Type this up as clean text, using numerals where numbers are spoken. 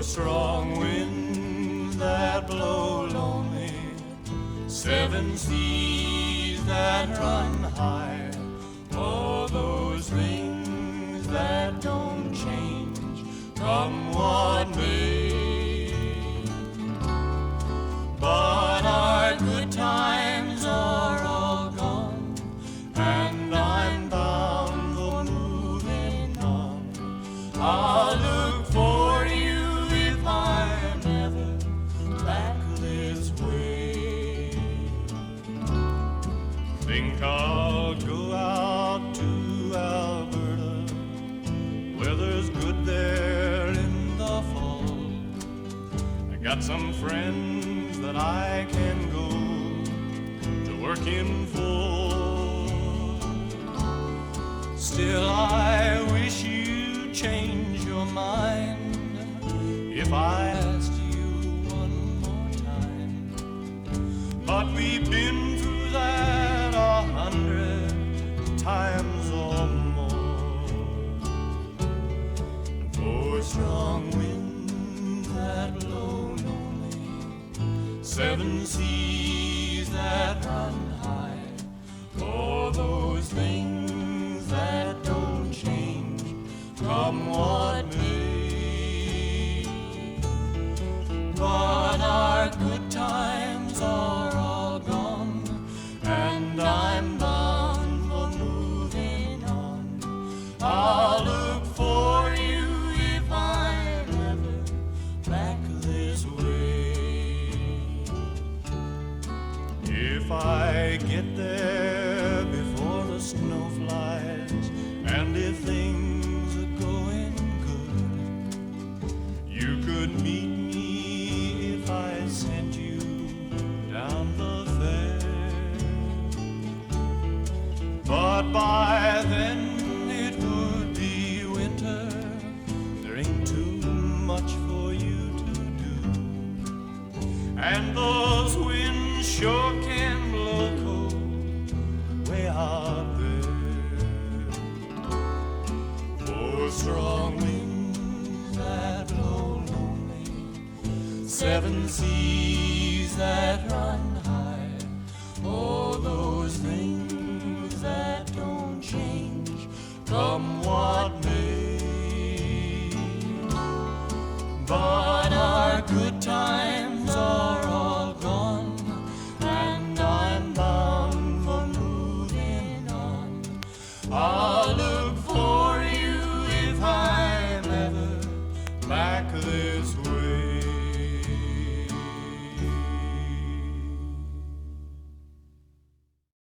strong winds that blow lonely, seven seas that run high, all those things that don't change, come what may. But our good times are all gone, and I'm bound for moving on. I'll look for you if I'm ever back this way. Think I'll go out to Alberta, weather's good there in the fall. I got some friends that I can go to work in full. Still I wish you'd change your mind if I asked you one more time. But we've been through that 100 times or more. Oh, strong winds that blow lonely, seven seas that run high, all those things that don't change, come what may. But our good times are all gone, and I'm bound for moving on. I'll look for you if I'm ever back this way. If I get there before the snow flies, and if things are going good, you could meet me if I sent you down the fair. But by then it would be winter, there ain't too much for you to do, and those winds sure can blow cold way out there. Oh, strong winds that blow lonely, seven seas that run high, all those things that don't change, come what may. But our good times are all gone, and I'm bound for moving on. I'll look for you if I'm ever back this way.